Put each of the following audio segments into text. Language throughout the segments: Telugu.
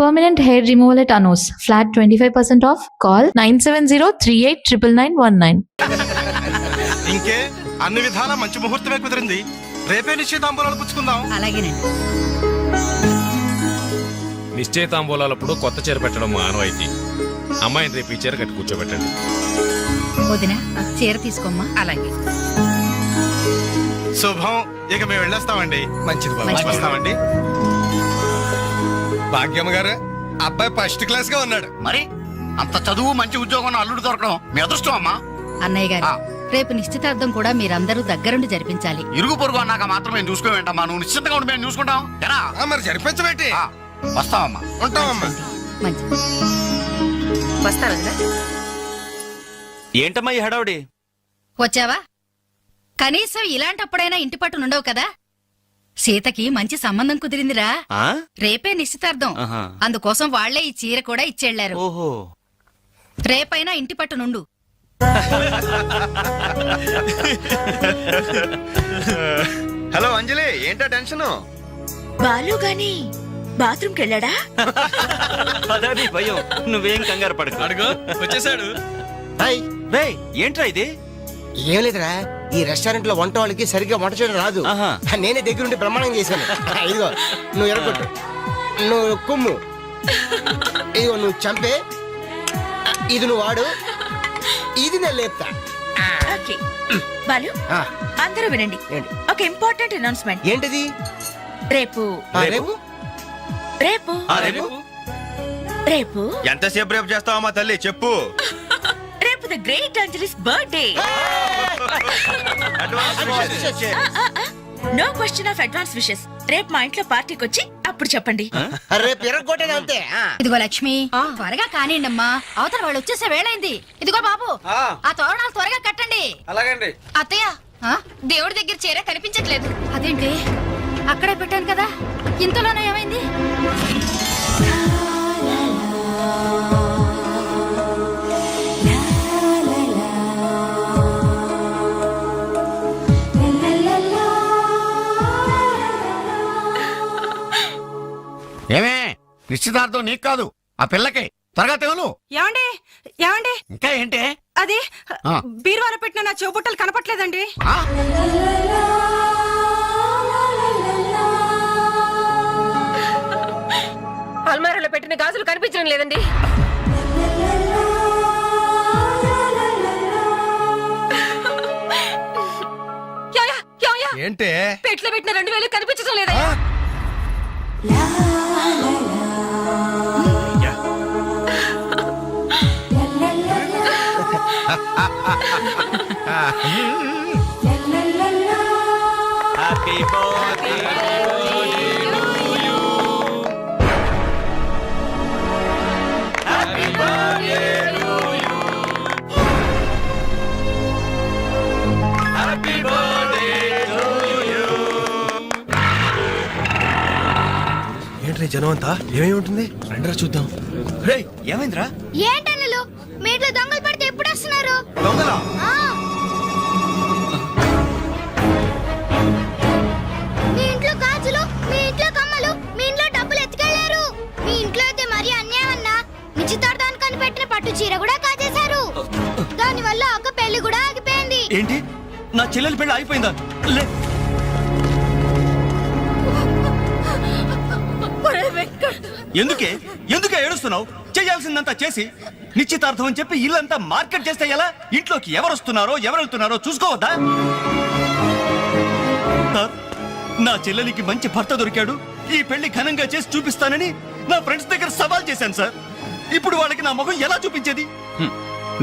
Permanent hair removal at Anos. Flat 25% off. Call 970-389919. ఇంకే అన్ని విధాలా మంచి ముహూర్తమే కుదిరింది. రేపే నిశ్చితాంబూలాలు పుచ్చుకుందాం. అలాగేనండి. నిశ్చయితాంబూలాలప్పుడు కొత్త చీర పెట్టడం ఆనవాయితీ. అమ్మాయిని రేపు ఈ చీర కట్టి కూర్చోబెట్టండి. వదిన చీర తీసుకోమ్మా. అలాగే. శుభం. ఇక మేము వెళ్ళొస్తామండి. మంచిది వస్తామండి. భాగ్యమ్మ గారు, అబ్బాయి ఫస్ట్ క్లాస్ గా ఉన్నాడు. మరి అంత చదువు మంచి ఉద్యోగం అల్లుడు దొరకడం మీ అదృష్టం అమ్మా. అన్నయ్య గారు, రేపు నిశ్చితార్థం కూడా మీరందరూ దగ్గరుండి జరిపించాలి. ఇరుగు పొరుగు అన్నాక మాత్రం మేము చూసుకోవేంటమ్మా. నువ్వు నిశ్చింతగా ఉండి మేము చూసుకుంటాం. మరి జరిపించబెట్టి వస్తావమ్మా. ఉంటామమ్మా. మంచిది. వస్తాను. ఏంటమ్మా ఈ హడావుడి? వచ్చావా? కనీసం ఇలాంటప్పుడైనా ఇంటి పట్టు నుండవు కదా. సీతకి మంచి సంబంధం కుదిరిందిరా. రేపే నిశ్చితార్థం. అందుకోసం వాళ్లే ఈ చీర కూడా ఇచ్చెళ్లారు. ఓహో, రేపైనా ఇంటి పట్టు నుండు. హలో అంజలి, ఏంటా టెన్షన్? బాలు గాని బాత్రూమ్ కెళ్ళాడా? పదాది భయం. నువ్వేం కంగారు పడకు. అడుగు వచ్చేసాడు. రేయ్, ఏంట్రా ఇది? ఏం లేదురా, ఈ రెస్టారెంట్ లో వంట వాళ్ళకి సరిగ్గా వంట చేయడం రాదు. నేనే దగ్గరుండి ప్రమాణం చేశాను. ఇదిగో నువ్వు ఎరగొట్టు, నువ్వు కుమ్ము, ఇదిగో నువ్వు చంపే, ఇది నువ్వు వాడు, ఇది నేను లేపుతా. ఓకే బాలు, అందరూ వినండి. ఒక ఇంపార్టెంట్ అనౌన్స్మెంట్. ఏంటిది? రేపు రేపు రేపు రేపు ఎంతసేపు రేపు చేస్తావమ్మా తల్లి, చెప్పు. రేపు the great Anjali's birthday. No question of advance wishes. రేపు మా ఇంట్లో పార్టీకి వచ్చి అప్పుడు చెప్పండి. రేపు ఎరగొట్టేది అంతే. ఇదిగో లక్ష్మి, త్వరగా కానివ్వండమ్మా, అవతల వాళ్ళు వచ్చేసే వేళైంది. ఇదిగో బాబు, ఆ తోరణాలు త్వరగా కట్టండి. అలాగండి. అత్తయ్య, దేవుడి దగ్గర చీర కనిపించట్లేదు. అదేంటి? అక్కడే పెట్టాను కదా, ఇంతలోనే ఏమైంది? ఏమే, నిశ్చితార్థం నీకు కాదు, ఆ పిల్లకి. త్వరగా తెలు. ఏమండి ఏమండి, ఇంకా ఏంటి? అది బీరువాలో పెట్టిన నా చెవుబుట్టలు కనపట్లేదండి. అల్మారాలో పెట్టిన గాజులు కనిపించడం లేదండి. ఏంటే? పెట్లో పెట్టిన 2000 కనిపించడం లేదయ్యా. Happy birthday to you. Happy birthday to you. Happy birthday to you. Entry జనం అంతా? ఏమేమి ఉంటుంది? రండిరా చూద్దాం. రేయ్, ఏమైందిరా? ఏంటన్నలు మీ ఇంట్లో దొంగలు పడితే ఎప్పుడు వస్తున్నారు? దొంగలా? మీ ఇంట్లో గాజులు, మీ ఇంట్లో కమ్మలు, మీ ఇంట్లో డబ్బులు ఎత్తుకెళ్లారు. మీ ఇంట్లో అయితే మరీ అన్యాయం అన్నా. నిశ్చితార్థానికి పెట్టిన పట్టు చీర కూడా కాజేశారు. దానివల్ల ఒక పెళ్లి కూడా ఆగిపోయింది. ఏంటి? నా చెల్లెలి పెళ్లి ఆగిపోయిందా? ఎందుకే ఏడుస్తున్నావు? చేయాల్సిందంతా చేసి నిశ్చితార్థం అని చెప్పి ఇల్లంతా మార్కెట్ చేస్తే ఎలా? ఇంట్లోకి ఎవరు వస్తున్నారో ఎవరు వెళ్తున్నారో చూసుకోవద్దా? నా చెల్లెలికి మంచి భర్త దొరికాడు, ఈ పెళ్లి ఘనంగా చేసి చూపిస్తానని నా ఫ్రెండ్స్ దగ్గర సవాల్ చేశాను సార్. ఇప్పుడు వాళ్ళకి నా ముఖం ఎలా చూపించేది?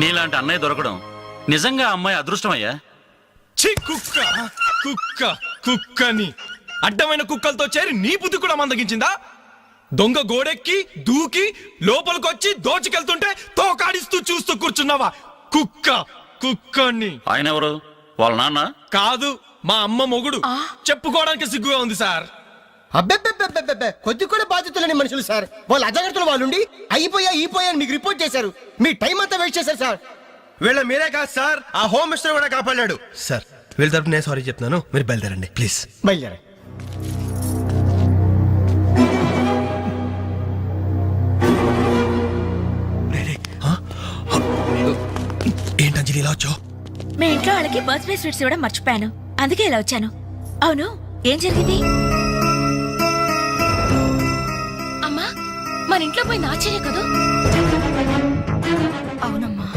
నీలాంటి అన్నయ్య దొరకడం నిజంగా అమ్మాయి అదృష్టమయ్యా. కుక్కని అడ్డమైన కుక్కలతో చేరి నీ బుద్ధి కూడా మందగించిందా? దొంగ గోడెక్కి దూకి లోపలికొచ్చి దోచుకెళ్తుంటే తోకాడిస్తూ చూస్తూ కూర్చున్నావా? కుక్కని. ఆయన ఎవరు? వాళ్ళ నాన్న కాదు, మా అమ్మ మొగుడు. చెప్పుకోవడానికి సిగ్గుగా ఉంది సార్. అబ్బెబ్బెబ్బెబ్బెబ్బె, కొద్ది కూడా బాధ్యతలేని మనుషులు సార్. వాళ్ళు అజాగ్రత్తలు వాళ్ళుండి అయిపోయా మీకు రిపోర్ట్ చేశారు. మీ టైం అంతా వేస్ట్ చేశారు సార్. వీళ్ళ మీరే కాదు సార్, ఆ హోమ్ మినిస్టర్ కూడా కాపాడాడు సార్. వీళ్ళ తరపు నేను సారీ చెప్తున్నాను, మీరు బయలుదేరండి ప్లీజ్. బయలుదేరండి. అంజలి ఇలా వచ్చావు? మీ ఇంట్లో వాళ్ళకి బర్త్డే స్వీట్స్ ఇవ్వడం మర్చిపోయాను, అందుకే ఇలా వచ్చాను. అవును, ఏం జరిగింది? అమ్మా, మన ఇంట్లో పోయి నాచర్య కదూ? అవునమ్మా.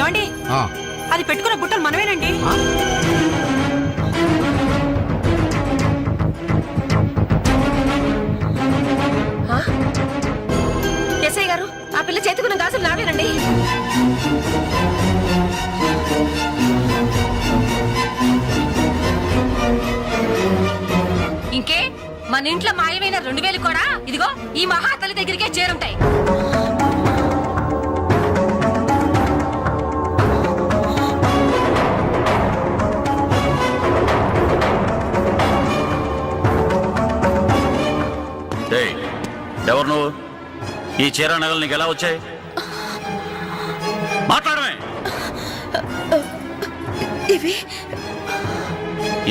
ఏమండి, అది పెట్టుకున్న బుట్టలు మనమేనండి. ఎస్ఐ గారు, ఆ పిల్ల చేతుకున్న గాజులు నావేనండి. ఇంకే, మన ఇంట్లో మాయమైన 2000 కూడా ఇదిగో ఈ మహాతల్లి దగ్గరికే చేరుంటాయి. ఎవరు నువ్వు? ఈ చీర నగలు నీకు ఎలా వచ్చాయి? మాట్లాడమే. ఇవి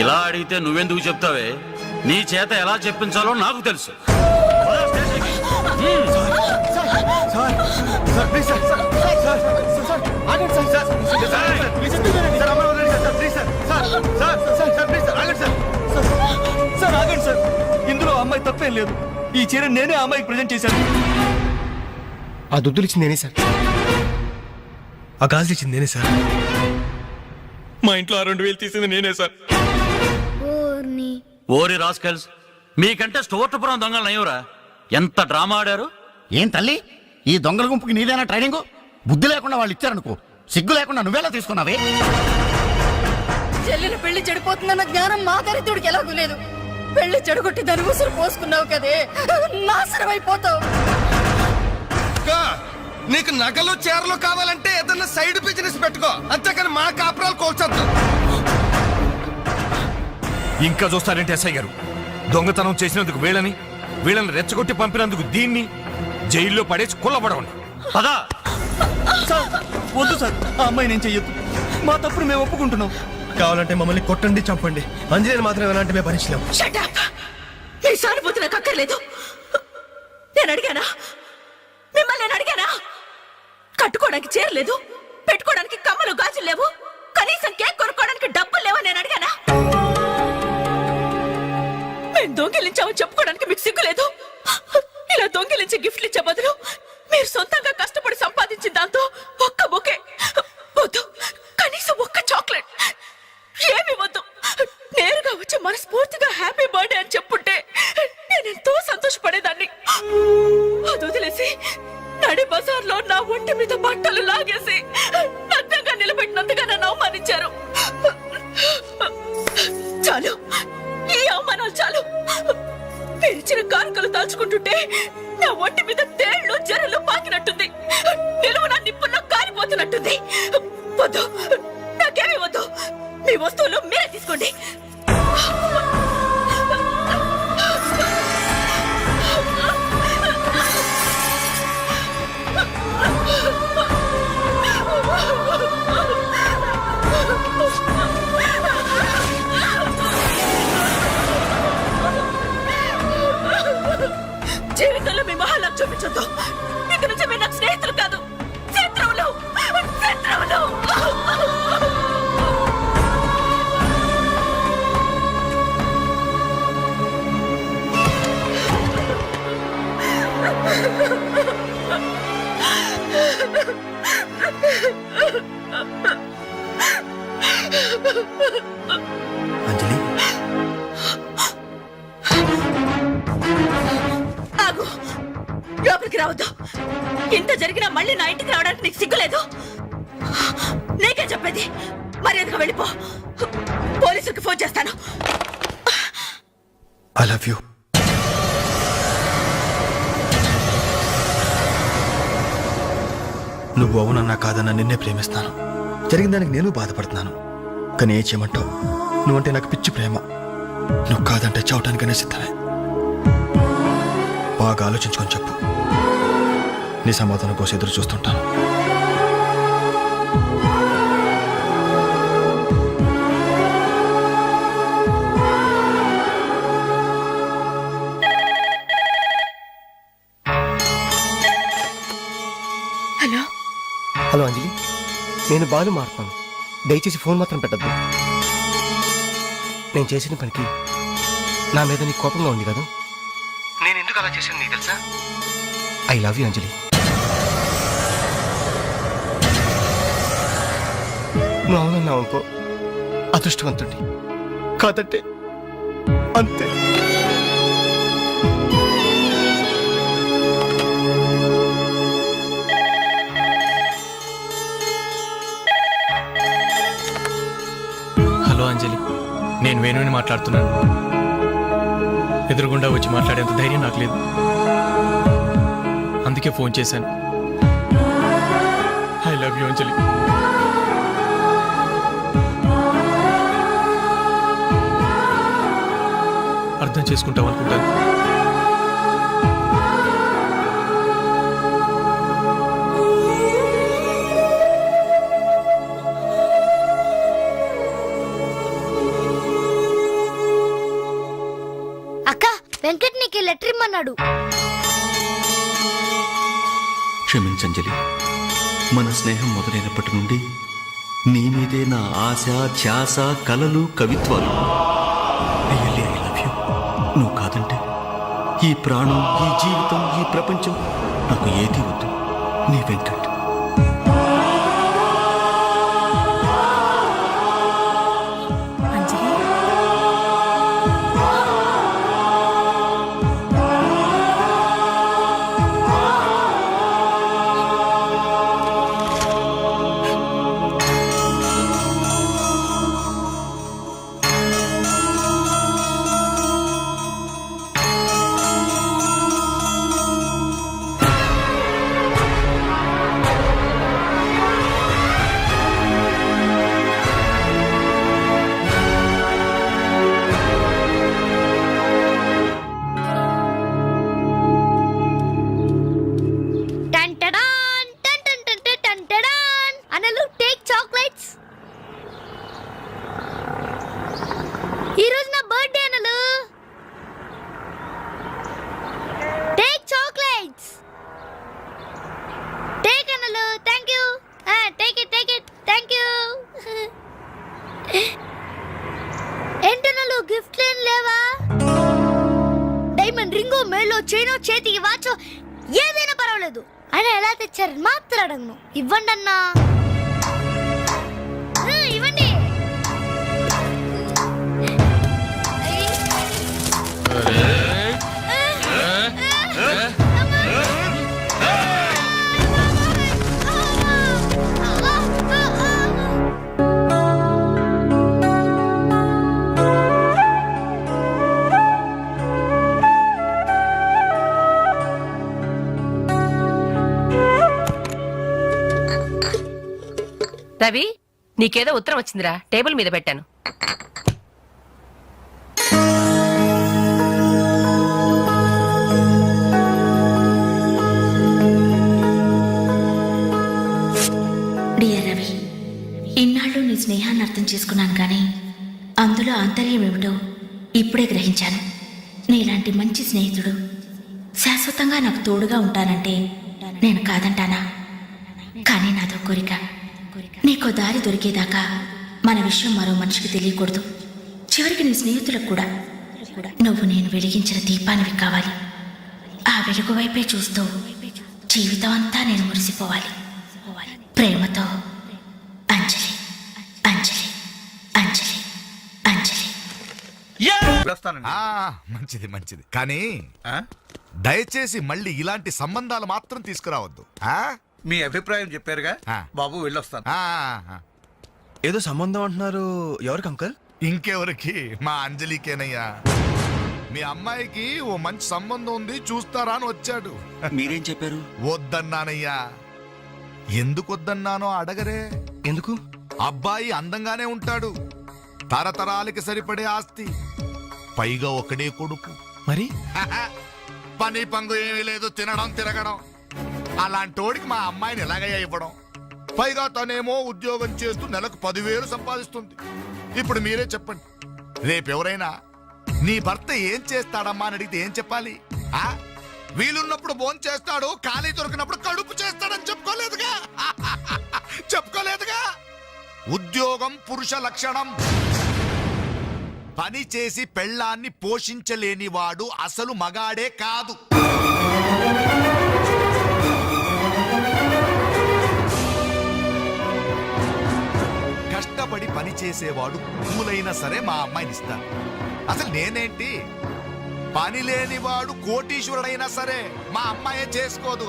ఇలా అడిగితే నువ్వెందుకు చెప్తావే? నీ చేత ఎలా చెప్పించాలో నాకు తెలుసు. ఇందులో అమ్మాయి తప్పేం లేదు. ఈ చీర నేనే ఆ అమ్మాయికి ప్రజెంట్ చేశాను. ఆ దుద్దులు ఇచ్చింది నేనే సార్. ఆ గాజులు ఇచ్చింది నేనే సార్. మా ఇంట్లో ఆ 2000 తీసింది నేనే సార్. ఓరి రాస్కల్స్, మీకంటే స్టోర్టపురం దొంగలు నయ్యూరా. ఎంత డ్రామా ఆడారు. ఏం తల్లి, ఈ దొంగల గుంపుకి నీదేనా ట్రైనింగ్? బుద్ధి లేకుండా వాళ్ళు ఇచ్చారనుకో, సిగ్గు లేకుండా నువ్వేలా తీసుకున్నావే? చెల్లెలు పెళ్లి చెడిపోతుందన్న జ్ఞానం మా దరిద్రుడికి ఎలాగూ లేదు. పెళ్లి చెడగొట్టి దాని ఉసురు పోసుకున్నావు కదే, నాశనం అయిపోతావు. నీకు నగలు చీరలు కావాలంటే ఏదన్నా సైడ్ బిజినెస్ పెట్టుకో, అంతేకాని మా కాపురాలు కోల్చొద్దు. ఇంకా చూస్తారంటే ఎస్ఐ గారు, దొంగతనం చేసినందుకు వీళ్ళని రెచ్చగొట్టి పంపినందుకు దీన్ని జైల్లో పడేసి కుల్లబడవండి. పదా. వద్దు సార్, ఆ అమ్మాయి నేను చెయ్యొద్దు. మా తప్పును మేము ఒప్పుకుంటున్నాం. కావాలంటే మమ్మల్ని కొట్టండి, చంపండి. అంజలిని మాత్రం ఎలాంటి మేము భరించలేము. మీ సానుభూతి నాకు అక్కర్లేదు. నేను అడిగానా? మిమ్మల్ని నేను అడిగానా? కట్టుకోవడానికి చీర లేదు, పెట్టుకోవడానికి కమ్మలు గాజులు లేవు, కనీసం కేక్ కొనుక్కోవడానికి డబ్బులు లేవని నేను అడిగానా? మేము దొంగిలించామని చెప్పుకోవడానికి మీకు సిగ్గు లేదు. ఇలా దొంగిలించి గిఫ్ట్లు ఇచ్చే బదులు మీరు సొంతంగా కష్టపడి సంపాదించిన దాంతో ఒక్క బొకే వద్దు, కనీసం ఒక్క చాక్లెట్ ఏమి వద్దు, నేరుగా వచ్చి మనస్ఫూర్తిగా హ్యాపీ బర్త్డే అని చెప్పుంటే నేనెంతో సంతోషపడేదాన్ని. అది వదిలేసి నడి బజార్లో నా ఒంటి మీద బట్టలు లాగేసి నగ్నంగా నిలబెట్టినందుగా నన్ను అవమానించారు. చాలు, ఈ అవమానాలు చాలు. తెరిచిన కానుకలు దాచుకుంటుంటే నా ఒంటి మీద తేళ్లు జరలు పాకినట్టుంది, నిలువున నిప్పుల్లో కాలిపోతున్నట్టుంది. వద్దు, నాకేమీ వద్దు. మీ వస్తువులు మీరే తీసుకోండి. జీవితంలో మీ మహాలకు చూపించొద్దు. ఇక నుంచి మీరు నాకు స్నేహితులు కాదు, శత్రువులు. శత్రువులు. అంజలి, ఆగు, లోపలికి రావద్దు. ఇంత జరిగినా మళ్ళీ నా ఇంటికి రావడానికి నీకు సిగ్గులేదు? నీకే చెప్పేది, మర్యాదగా వెళ్ళిపో. పోలీసులకు ఫోన్ చేస్తాను. I love you. నువ్వు అవునన్నా కాదన్నా నిన్నే ప్రేమిస్తాను. జరిగిన దానికి నేను బాధపడుతున్నాను, కానీ ఏం చేయమంటావు? నువ్వంటే నాకు పిచ్చి ప్రేమ. నువ్వు కాదంటే చావటానికనే సిద్ధమే. బాగా ఆలోచించుకొని చెప్పు. నీ సమాధానం కోసం ఎదురు చూస్తుంటాను. నేను బాలు మారుతాను. దయచేసి ఫోన్ మాత్రం పెట్టద్దు. నేను చేసిన పనికి నా మీద నీకు కోపంగా ఉంది కదా? నేను ఎందుకు అలా చేశాను నీకు తెలుసా? ఐ లవ్ యూ అంజలి. నువ్వు అవునన్నావు అనుకో, అదృష్టవంతుడి. కాదంటే అంతే. హలో అంజలి, నేను వేణుని మాట్లాడుతున్నాను. ఎదురుగుండా వచ్చి మాట్లాడేంత ధైర్యం నాకు లేదు, అందుకే ఫోన్ చేశాను. ఐ లవ్ యూ అంజలి. అర్థం చేసుకుంటావు అనుకుంటాను. అక్క, వెంకట్ నీకు లెటర్ ఇమ్మన్నాడు. క్షమించంజలి, మన స్నేహం మొదలైనప్పటి నుండి నీ మీదే నా ఆశ, ధ్యాస, కలలు, కవిత్వాలు. Really I love you. నువ్వు కాదంటే ఈ ప్రాణం, ఈ జీవితం, ఈ ప్రపంచం నాకు ఏది వద్దు. నీ వెంకట్. అంజలి, టంటడాన్, టంటడాన్. అనలు టేక్ చాక్లెట్స్. ఈ రోజు నా బర్త్డే అనలు. Take chocolates. టేక్ అనలు. Thank you. Take it. Thank you. ఏంటనలు గిఫ్ట్ ఏం లేవా? డైమండ్ రింగో, మేలో చైనో, చేతికి వాచో ఏదైనా పర్వాలేదు. ఆయన ఎలా తెచ్చారని మాత్రం అడగను. ఇవ్వండి అన్నా. ఇవ్వండి. రవి, నీకేదో ఉత్తరం వచ్చిందిరా, టేబుల్ మీద పెట్టాను. డియర్ రవి, ఇన్నాళ్ళు నీ స్నేహాన్ని అర్థం చేసుకున్నాను, కానీ అందులో ఆంతర్యం ఏమిటో ఇప్పుడే గ్రహించాను. నీలాంటి మంచి స్నేహితుడు శాశ్వతంగా నాకు తోడుగా ఉంటానంటే నేను కాదంటానా? కానీ నాదో కోరిక, నీకో దారి దొరికేదాకా మన విషయం మరో మనిషికి తెలియకూడదు. చివరికి నీ స్నేహితులకు కూడా నువ్వు నేను వెలిగించిన దీపానివి కావాలి. ఆ వెలుగు వైపే చూస్తూ జీవితం అంతా నేను మురిసిపోవాలి. ప్రేమతో అంజలి. అంజలి. అంజలి. అంజలి. మంచిది కానీ దయచేసి మళ్ళీ ఇలాంటి సంబంధాలు మాత్రం తీసుకురావద్దు. మీ అభిప్రాయం చెప్పారుగా బాబు, వెళ్ళొస్తాను. ఏదో సంబంధం అంటున్నారు, ఎవరికి అంకల్? ఇంకెవరికి? మా అంజలికేనయ్యా. మీ అమ్మాయికి ఓ మంచి సంబంధం ఉంది, చూస్తారా అని వచ్చాడు. మీరేం చెప్పారు? వద్దన్నానయ్యా. ఎందుకు వద్దన్నానో అడగరే. ఎందుకు? అబ్బాయి అందంగానే ఉంటాడు, తరతరాలకి సరిపడే ఆస్తి, పైగా ఒకడే కొడుకు. మరి పని పంగు ఏమీ లేదు, తినడం తిరగడం. అలాంటోడికి మా అమ్మాయిని ఎలాగయ్యా ఇవ్వడం? పైగా తనేమో ఉద్యోగం చేస్తూ నెలకు 10,000 సంపాదిస్తుంది. ఇప్పుడు మీరే చెప్పండి, రేపెవరైనా నీ భర్త ఏం చేస్తాడమ్మా అని అడిగితే ఏం చెప్పాలి? వీలున్నప్పుడు భోంచేస్తాడు చేస్తాడు, ఖాళీ దొరికినప్పుడు కడుపు చేస్తాడని చెప్పుకోలేదుగా. చెప్పుకోలేదుగా. ఉద్యోగం పురుష లక్షణం. పని చేసి పెళ్ళాన్ని పోషించలేనివాడు అసలు మగాడే కాదు. కష్టపడి పని చేసేవాడు పూలైనా సరే మా అమ్మాయిని ఇస్తాను. అసలు నేనేంటి, పని లేనివాడు కోటీశ్వరుడైనా సరే మా అమ్మాయే చేసుకోదు.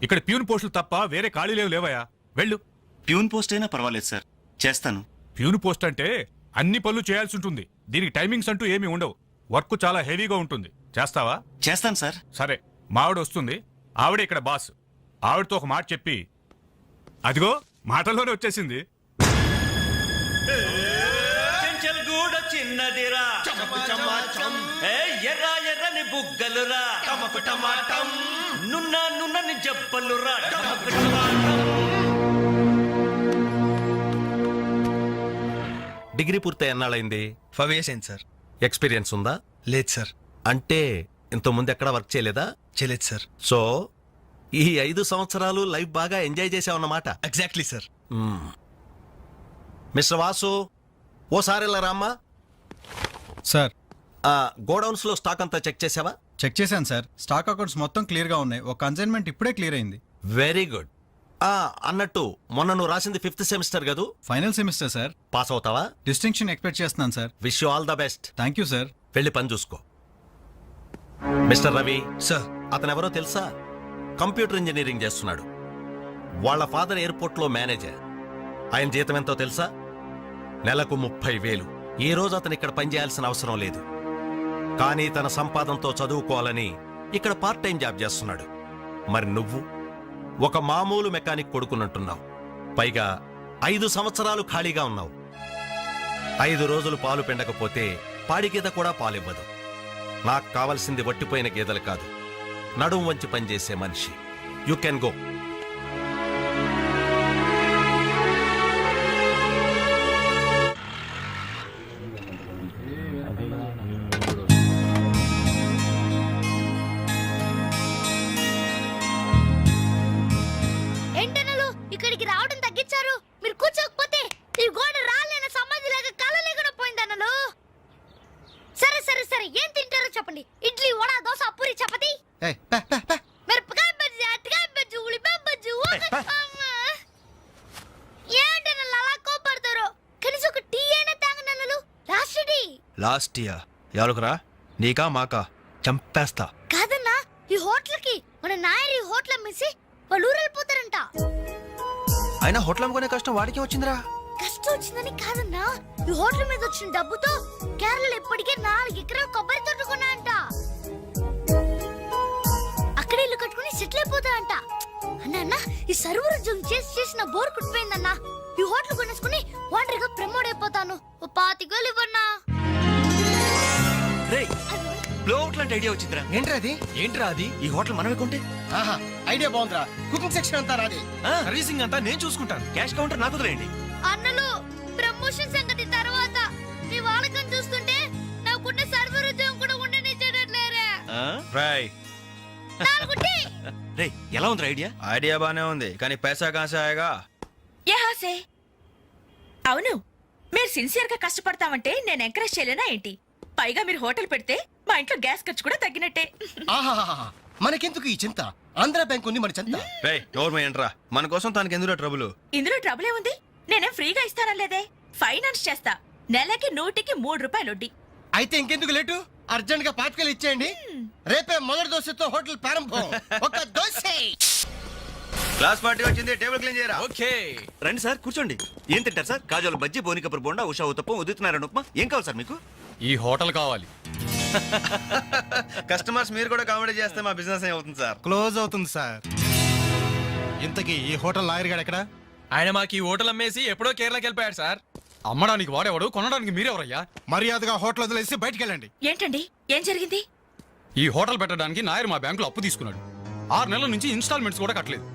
ఇక్కడ ప్యూన్ పోస్టులు తప్ప వేరే ఖాళీలేవు లేవయా, వెళ్ళు. ప్యూన్ పోస్ట్ అయినా పర్వాలేదు సార్, చేస్తాను. ప్యూన్ పోస్ట్ అంటే అన్ని పనులు చేయాల్సి ఉంటుంది. దీనికి టైమింగ్స్ అంటూ ఏమీ ఉండవు. వర్క్ చాలా హెవీగా ఉంటుంది. చేస్తావా? చేస్తాను సార్. సరే, మావిడ వస్తుంది. ఆవిడ ఇక్కడ బాస్. ఆవిడతో ఒక మాట చెప్పి, అదిగో మాటల్లోనే వచ్చేసింది. చిన్నదిరా ఎర్ర ఎర్రని బుగ్గలురా, నున్న నున్నని జబ్బలురా. డిగ్రీ పూర్తి ఎన్నాళ్ళైంది? 5 years అయింది సార్. ఎక్స్పీరియన్స్ ఉందా? లేదు సార్. అంటే ఇంతకుముందు ఎక్కడ వర్క్ చేయలేదా? చేయలేదు సార్. సో ఈ 5 సంవత్సరాలు లైఫ్ బాగా ఎంజాయ్ చేసావన్నమాట. Exactly sir. మిస్టర్ వాసు, ఓసారి ఇలా రామ్మా. సార్, గోడౌన్స్ లో స్టాక్ అంతా చెక్ చేసావా? చెక్ చేశాను సార్. స్టాక్ అకౌంట్స్ మొత్తం క్లియర్ గా ఉన్నాయి. ఒక కన్సైన్మెంట్ ఇప్పుడే క్లియర్ అయింది. Very good. అన్నట్టు మొన్న నువ్వు రాసింది 5th సెమిస్టర్ కదూ? Final semester sir. పాస్ అవుతావా? డిస్టింక్షన్ ఎక్స్పెక్ట్ చేస్తున్నాను sir. Wish you all the best. Thank you sir. వెళ్ళి పని చూసుకో. మిస్టర్ రవి సార్, అతను ఎవరో తెలుసా? కంప్యూటర్ ఇంజనీరింగ్ చేస్తున్నాడు. వాళ్ళ ఫాదర్ ఎయిర్పోర్ట్ లో మేనేజర్. ఆయన జీతం ఎంతో తెలుసా? నెలకు 30,000. ఈ రోజు అతను ఇక్కడ పనిచేయాల్సిన అవసరం లేదు. కానీ తన సంపాదనతో చదువుకోవాలని ఇక్కడ పార్ట్ టైం జాబ్ చేస్తున్నాడు. మరి నువ్వు ఒక మామూలు మెకానిక్ కొడుకునంటున్నావు. పైగా 5 సంవత్సరాలు ఖాళీగా ఉన్నావు. 5 రోజులు పాలు పిండకపోతే పాడి గీత కూడా పాలివ్వదు. నాకు కావలసింది వట్టిపోయిన గీదలు కాదు, నడుం వంచి పనిచేసే మనిషి. You can go. ఏంటనలు ఇక్కడికి రావడం తగ్గించారు? మీరు కూర్చోకపోతే ఈ గోడ రాలేన సమాధి లాగా కలలేకుండా పోయిందన్నలు. సరే సరే సరే, ఏం తింటారో చెప్పండి. ఇడ్లీ, వడ, దోశ, పూరి, చపాతి, మిరపకాయ బజ్జీ, అరటికాయ బజ్జీ, ఉల్లిపాయ బజ్జీ. ఏంటనలు అలా కోపడతారు? కనీసం ఒక టీ అయినా తాగనన్నలు. Last tea. లాస్ట్ ఇయర్ ఎవరుకురా? నీకా మాకా? చంపేస్తా. కాదన్నా, ఈ హోటల్ కి మన నాయర్ ఈ హోటల్ అమ్మేసి వాళ్ళు ఊరెళ్ళిపోతారంట. అయినా హోటల్ అమ్ముకునే కష్టం వాడికి వచ్చిందిరా. కష్టం వచ్చిందని కాదన్నా, ఈ హోటల్ మీద వచ్చిన డబ్బుతో కేరళలో ఇప్పటికే 4 ఎకరాల కొబ్బరి తోట కొన్నాయంట. అక్కడ ఇల్లు కట్టుకుని సెటిల్ అయిపోతాయంట. అన్న ఈ సర్వర్ ఉద్యోగం చేసి చేసిన బోర్ కుట్టిపోయిందన్నా. ఈ హోటల్ కొనేసుకుని వాటర్ గా ప్రమోట్ అయిపోతాను. ఓ 25,000 ఇవ్వన్నా. బ్లో అవుట్ లాంటి ఐడియా వచ్చిందిరా. ఏంట్రా అది? ఈ హోటల్ మనమే కొంటే ఐడియా బాగుందిరా. కుకింగ్ సెక్షన్ అంతా రాది. సర్వీసింగ్ అంతా నేను చూసుకుంటాను. క్యాష్ కౌంటర్ నాకు వదిలేయండి. అన్నలు, ప్రమోషన్ సంగతి తర్వాత. మీ వాళ్ళకం చూస్తుంటే నాకున్న సర్వర్ ఉద్యోగం కూడా ఉండనిచ్చేటట్లేరే. రే, ఎలా ఉంది ఐడియా? ఐడియా బానే ఉంది, కానీ పైసా కాసాయగా. యహాసే. అవును, మీరు సిన్సియర్ గా కష్టపడతామంటే నేను ఎంకరేజ్ చేయలేనా ఏంటి? పైగా మీరు హోటల్ పెడితే మా ఇంట్లో గ్యాస్ ఖర్చు కూడా తగ్గినట్టే. మనకెందుకు ఈ చింత? ఆంధ్ర బ్యాంక్ ఉంది మన చింత. ఏంట్రా మన కోసం తనకి ఎందులో ట్రబుల్? ఇందులో ట్రబుల్ ఏముంది? నేనేం ఫ్రీగా ఇస్తానలేదే. ఫైనాన్స్ చేస్తా. నెలకి 100కి 3 రూపాయలు వడ్డీ. అయితే ఇంకెందుకు లేటు? అర్జెంట్ గా 5,000 ఇచ్చేయండి. రేపే మొదటి దోశతో హోటల్ ప్రారంభం. ఒక దోశ. క్లాస్ పార్టీ వచ్చింది, టేబుల్ క్లీన్ చేయరా. ఓకే, రండి సార్, కూర్చోండి. ఏం తింటారు సార్? కాజోలు బజ్జీ, బోనికపూర్ బోండా, ఉషా ఉత్తప్పం, ఉదితున్నారని ఉప్మా. ఏం కావాలి సార్ మీకు? ఈ హోటల్ కావాలి. కస్టమర్స్ మీరు కూడా కామెడీ చేస్తే మా బిజినెస్ అవుతుంది సార్. క్లోజ్ అవుతుంది సార్. ఇంతకీ ఈ హోటల్ లాయర్ గారు ఎక్కడ? ఆయన మాకు ఈ హోటల్ అమ్మేసి ఎప్పుడో కేరళకి వెళ్ళిపోయాడు సార్. అమ్మడానికి వాడేవాడు, కొనడానికి మీరెవరయ్యా? మర్యాదగా హోటల్ వదిలేసి బయటికి వెళ్ళండి. ఏంటండి ఏం జరిగింది? ఈ హోటల్ పెట్టడానికి నాయర్ మా బ్యాంకులో అప్పు తీసుకున్నాడు. 6 నెలల నుంచి ఇన్స్టాల్మెంట్స్ కూడా కట్టలేదు.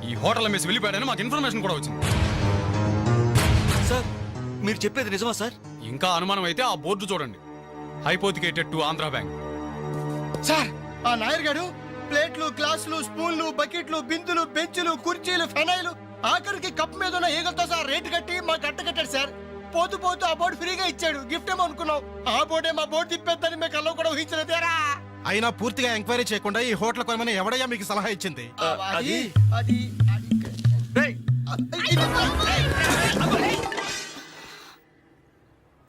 ఈ హోటల్ అమ్మేసి వెళ్ళిపోయాడని మాకు ఇన్ఫర్మేషన్ కూడా వచ్చింది. సార్ మీరు చెప్పేది నిజమా సార్? ఇంకా అనుమానం అయితే ఆ బోర్డు చూడండి, hypothecated to Andhra bank. Sir ఆ నాయర్ గారు ప్లేట్లు, గ్లాసులు, స్పూన్లు, బకెట్లు, బిందులు, బెంచులు, కుర్చీలు, ఫెనాయిలు, ఆఖరికి కప్ మీద ఉన్న ఈగలతో సార్ రేటు కట్టి మాకు కట్టాడు సార్. పోతూ పోతూ ఆ బోర్డు ఫ్రీగా ఇచ్చాడు. గిఫ్ట్ ఏమో అనుకున్నాం. ఆ బోర్డే మా బోర్డు తిప్పేద్దని మీకు అల్లం కూడా ఊహించలేదేరా. అయినా పూర్తిగా ఎంక్వైరీ చేయకుండా ఈ హోటల్ కొనమని ఎవడయ్యా మీకు సలహా ఇచ్చింది?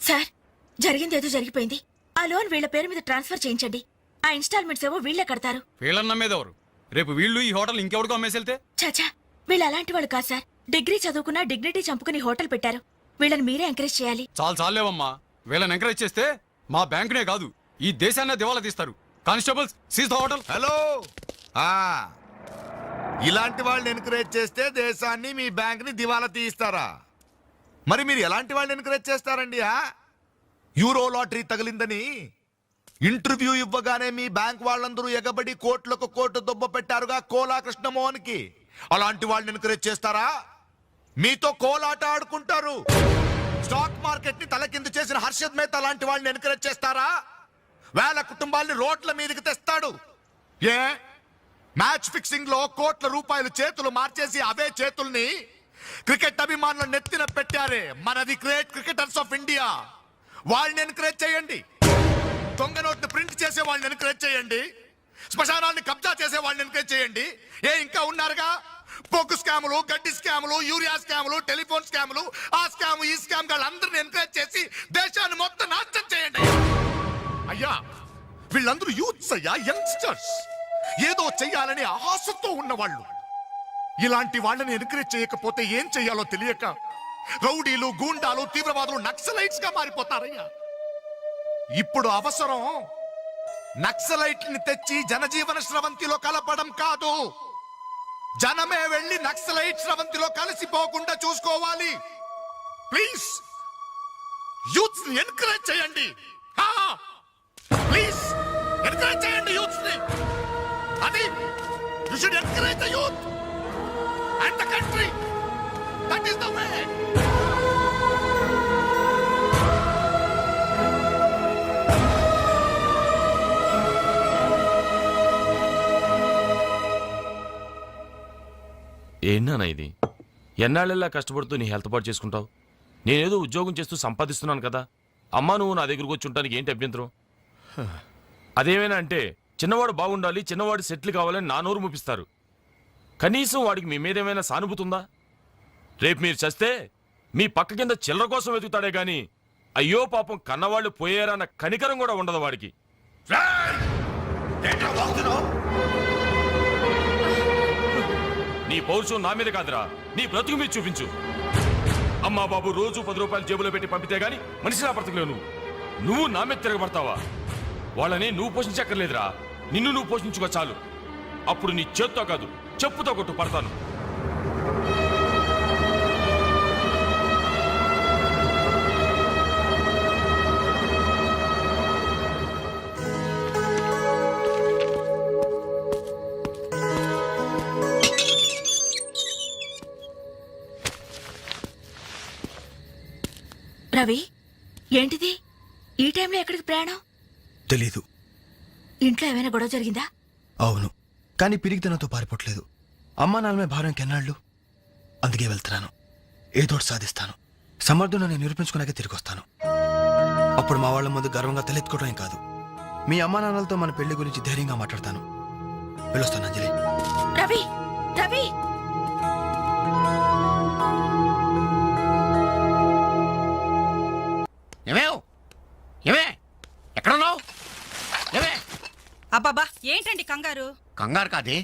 సార్ జరిగింది ఏదో జరిగిపోయింది. ఆ లోన్ వీళ్ళ పేరు మీద ట్రాన్స్ఫర్ చేయించండి. ఆ ఇన్స్టాల్మెంట్స్ ఏవో వీళ్ళే కడతారు. వీళ్ళన్న మీద ఎవరు? రేపు వీళ్ళు ఈ హోటల్ ఇంకెవరికో అమ్మేసి వెళ్తే? చాచా వీళ్ళు అలాంటి వాళ్ళు కాదు సార్. డిగ్రీ చదువుకున్నా డిగ్నిటీ చంపుకుని హోటల్ పెట్టారు. వీళ్ళని మీరే ఎంకరేజ్ చేయాలి. చాలేవమ్మా. వీళ్ళని ఎంకరేజ్ చేస్తే మా బ్యాంకునే కాదు ఈ దేశాన్నే దివాలా తీస్తారు. Constables seize the hotel. Hello ఇలాంటి వాళ్ళని ఎంకరేజ్ చేస్తే దేశాన్ని మీ బ్యాంక్ ని దివాలా తీయిస్తారా? మరి మీరు ఎలాంటి వాళ్ళని ఎంకరేజ్ చేస్తారండి? యూరో లాటరీ తగిలిందని ఇంటర్వ్యూ ఇవ్వగానే మీ బ్యాంక్ వాళ్ళందరూ ఎగబడి కోట్లకు కోట్లు దొబ్బ పెట్టారుగా కోలా కృష్ణమోహన్ కి. అలాంటి వాళ్ళని ఎంకరేజ్ చేస్తారా? మీతో కోలాట ఆడుకుంటారు. స్టాక్ మార్కెట్ ని తలకింద చేసిన హర్షద్ మేహతా లాంటి వాళ్ళని ఎంకరేజ్ చేస్తారా? వేల కుటుంబాల్ని రోడ్ల మీదకి తెస్తాడు. ఏ మ్యాచ్ ఫిక్సింగ్ లో కోట్ల రూపాయలు చేతులు మార్చేసి అవే చేతుల్ని క్రికెట్ అభిమానుల నెత్తిన పెట్టారే మనది గ్రేట్ క్రికెటర్స్ ఆఫ్ ఇండియా. వాళ్ళని ఎంకరేజ్ చేయండి. దొంగ నోట్ని ప్రింట్ చేసే వాళ్ళని ఎంకరేజ్ చేయండి. శ్మశానాన్ని కబ్జా చేసే వాళ్ళని ఎంకరేజ్ చేయండి. ఇంకా ఉన్నారుగా పొగ్గు స్కాములు, గడ్డి స్కాములు, యూరియా స్కాములు, టెలిఫోన్ స్కాములు, ఆ స్కామ్ ఈ స్కామ్ వాళ్ళందరినీ ఎంకరేజ్ చేసి దేశాన్ని మొత్తం నాశనం చేయండి. అయ్యా వీళ్ళందరూ యూత్స్ అయ్యా, యంగ్స్టర్స్, ఏదో చెయ్యాలని ఆశతో ఉన్నవాళ్ళు. ఇలాంటి వాళ్ళని ఎంకరేజ్ చేయకపోతే ఏం చెయ్యాలో తెలియక రౌడీలు, గూండాలు, తీవ్రవాదులు, నక్సలైట్స్ గా మారిపోతారయ్యా. ఇప్పుడు అవసరం నక్సలైట్ని తెచ్చి జనజీవన స్రవంతిలో కలపడం కాదు, జనమే వెళ్ళి నక్సలైట్ స్రవంతిలో కలిసిపోకుండా చూసుకోవాలి. ప్లీజ్ యూత్స్ ని ఎంకరేజ్ చేయండి. ప్లీజ్ ఎంకరేజ్ చేయండి యూత్స్ ని. అది you should encourage the youth and the country. That is the way. ఏంటన్నా ఇది? ఎన్నాళ్ళెల్లా కష్టపడుతూ నీ హెల్త్ పాటు చేసుకుంటావు? నేనేదో ఉద్యోగం చేస్తూ సంపాదిస్తున్నాను కదా. అమ్మా నువ్వు నా దగ్గరకు వచ్చి ఉండటానికి ఏంటి అభ్యంతరం? అదేమైనా అంటే చిన్నవాడు బాగుండాలి, చిన్నవాడు సెటిల్ కావాలని నా నోరు ముపిస్తారు. కనీసం వాడికి మీ మీద ఏమైనా సానుభూతి ఉందా? రేపు మీరు చస్తే మీ పక్క కింద చిల్లర కోసం వెతుకుతాడే గాని అయ్యో పాపం కన్నవాళ్ళు పోయారన్న కనికరం కూడా ఉండదు వాడికి. నీ పౌరుషం నా మీద కాదురా, నీ బ్రతుకు మీద చూపించు. అమ్మా బాబు రోజు 10 రూపాయలు జేబులో పెట్టి పంపితే గాని మనిషిలా బ్రతకలేవు. నువ్వు నా మీద తిరగబడతావా? వాళ్ళని నువ్వు పోషించక్కర్లేదురా, నిన్ను నువ్వు పోషించుకో చాలు. అప్పుడు నీ చేత్తో కాదు చెప్పుతో కొట్టు పడతాను. రవి ఏంటిది ఈ టైంలో ఎక్కడికి ప్రయాణం? తెలీదు. ఇంట్లో ఏమైనా గొడవ జరిగిందా? అవును, కానీ పిరిగితనంతో పారిపోవట్లేదు. అమ్మా నాన్నమే భారం కెన్నాళ్ళు. అందుకే వెళ్తున్నాను. ఏదోటి సాధిస్తాను. సమర్థుని నేను నిరూపించుకున్నాకే తిరిగి వస్తాను. అప్పుడు మా వాళ్ళ ముందు గర్వంగా తలెత్తుకోవడం కాదు, మీ అమ్మా నాన్నలతో మన పెళ్లి గురించి ధైర్యంగా మాట్లాడతాను. వెళ్ళొస్తాను అంజలి. రవి రవి ఎక్కడున్నావు? అబ్బాబా ఏంటండి కంగారు? కంగారు కాదే,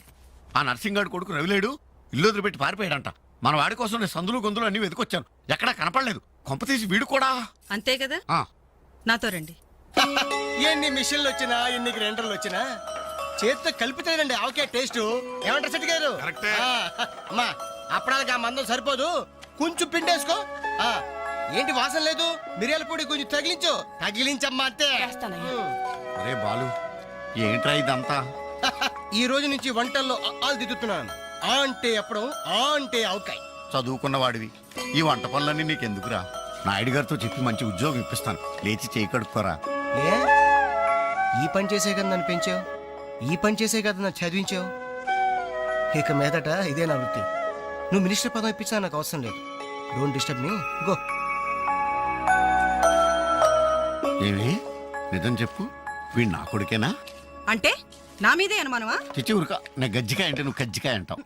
ఆ నర్సింగాడు కొడుకు రవిలేడు ఇల్లు వదిలిపెట్టి పారిపోయాడంట. మన వాడి కోసం నేను సందులు గొంతులు అన్ని వెతుకొచ్చాను, ఎక్కడా కనపడలేదు. కొంపతీసి వీడు కూడా అంతే కదా. నాతో రండి. ఎన్ని మిషన్లు వచ్చినా ఎన్ని గ్రైండర్లు వచ్చినా చేతితో కలిపితేనండి ఆవకాయ టేస్ట్. ఏమంటారు సెట్ గారు? అమ్మా అప్పడానికి ఆ మందం సరిపోదు, కొంచెం పిండేసుకో. ఏంటి వాసన లేదు? మిరియాల పొడి కొంచెం తగిలించమ్మా అంతే. అరే బాలు ఏంట్రా ఇదంతా? ఈ రోజు నుంచి వంటల్లో ఆలు దిద్దుతున్నాను. ఆ అంటే అప్పడం, ఆ అంటే ఆవకాయ. చదువుకున్న వాడివి, ఈ వంట పనులన్నీ నీకెందుకురా? నాయుడు గారితో చెప్పి మంచి ఉద్యోగం ఇప్పిస్తాను, లేచి చేయి కడుక్కోరా. ఏ? ఈ పని చేసే కదా నన్ను పెంచావు, ఈ పని చేసే కదా నన్ను చదివించావు. ఇక మీదట ఇదే నా వృత్తి. నువ్వు మినిస్టర్ పదం ఇప్పించా నాకు అవసరం లేదు. Don't disturb me, go. ఏమి నిజం చెప్పు, వీడు నా కొడుకేనా? అంటే నా మీదే అనుమానమా? చిచ్చి ఊరుక, నేను గజ్జికాయ అంటే నువ్వు కజ్జికాయ అంటావు.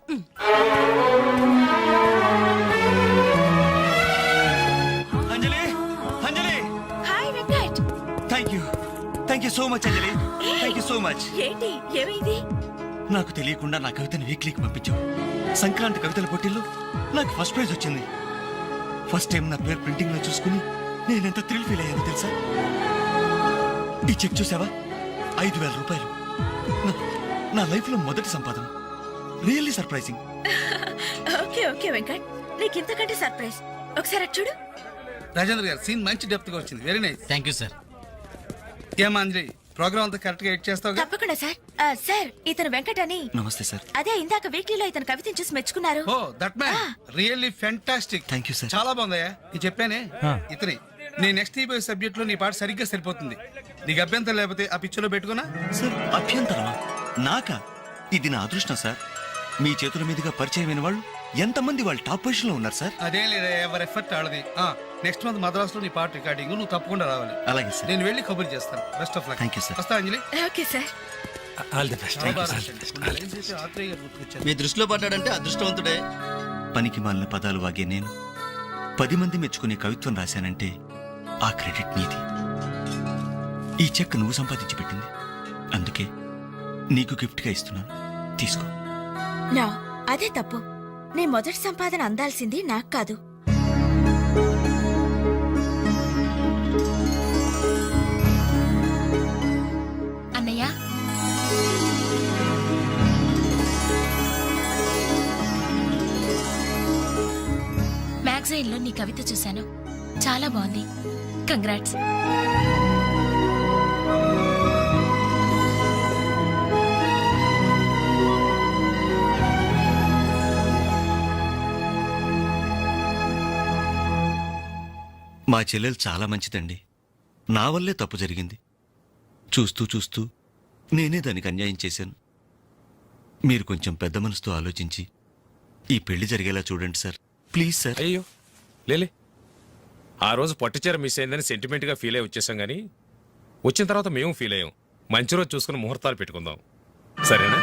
Anjali Anjali hi Venkat. Thank you so much Anjali, thank you so much. ఏంటి ఏమైంది? నాకు తెలియకుండా నా కవితను వీక్లీకి పంపించావు. సంక్రాంతి కవితల పోటీల్లో నాకు ఫస్ట్ ప్రైజ్ వచ్చింది. ఫస్ట్ టైం నా పేరు ప్రింటింగ్ లో చూసుకుని నేనెంత థ్రిల్ ఫీల్ అయ్యాను తెలుసా? ఈ చెక్ చూసావా? 5,000 రూపాయలు. నా లైఫ్ లో మొదటి సంపాదన. Really surprising. Okay okay Venkat, నీకు ఇంతకంటే సర్ప్రైజ్. ఒకసారి అటు చూడు. రాజేంద్ర గారు సీన్ మంచి డెప్త్ గా వచ్చింది. Very nice. Thank you sir. ఏమా అంజలి, ప్రోగ్రామ్ అంతా కరెక్ట్ గా ఎడ్ చేస్తావు? తప్పకుండా సార్. సార్ ఇతను వెంకట్ అని. నమస్తే సార్. అదే ఇందాక వీక్లీలో ఇతను కవితను చూసి మెచ్చుకున్నారు. Oh that man really fantastic. Thank you sir. చాలా బాగుందయ్యా. నేను చెప్పానే ఇతని నీ నెక్స్ట్ ఈబోయ్ సబ్జెక్ట్ లో నీ పాట సరిగ్గా సరిపోతుంది. నీకు అభ్యంతరం లేకపోతే ఆ పిక్చర్ లో పెట్టుకున్నా. సార్ అభ్యంతరమా? నాకా? ఇది నా అదృష్టం సార్. మీ చేతుల మీదుగా పరిచయమైన వాళ్ళు ఎంతమంది వాళ్ళు టాప్ పొజిషన్ లో ఉన్నారు సార్. అదే లేదా, ఎవరి ఎఫర్ట్ ఆడది. నెక్స్ట్ మంత్ మద్రాస్ లో నీ పాట రికార్డింగ్, నువ్వు తప్పకుండా రావాలి. అలాగే సార్. నేను వెళ్ళి కబుర్ చేస్తాను. Best of luck. Thank you sir. వస్తా Anjali. Okay sir. All the best. Athreya గారు గుర్తుకొచ్చారు. మీ దృష్టిలో పడ్డాడంటే అదృష్టవంతుడే. పనికి మాలిన పదాలు వాగే నేను 10 మంది మెచ్చుకునే కవిత్వం రాశానంటే ఆ క్రెడిట్ నీది. ఈ చెక్ నువ్వు సంపాదించి పెట్టింది. అందుకే నీకు గిఫ్ట్ గా ఇస్తున్నాను, తీసుకో. నా అదే తప్పు. నీ మొదటి సంపాదన అందాల్సింది నాకు కాదు. అన్నయ్య, మ్యాగజైన్ లో నీ కవిత చూశాను, చాలా బాగుంది. కంగ్రాట్స్. మా చెల్లెలు చాలా మంచిదండి. నా వల్లే తప్పు జరిగింది. చూస్తూ చూస్తూ నేనే దానికి అన్యాయం చేశాను. మీరు కొంచెం పెద్ద మనసుతో ఆలోచించి ఈ పెళ్లి జరిగేలా చూడండి సార్, ప్లీజ్ సార్. అయ్యో లేలే, ఆ రోజు పట్టుచీర మిస్ అయిందని సెంటిమెంట్గా ఫీల్ అయ్యి వచ్చేసాం, కానీ వచ్చిన తర్వాత మేము ఫీల్ అయ్యాం. మంచి రోజు చూసుకుని ముహూర్తాలు పెట్టుకుందాం, సరేనా?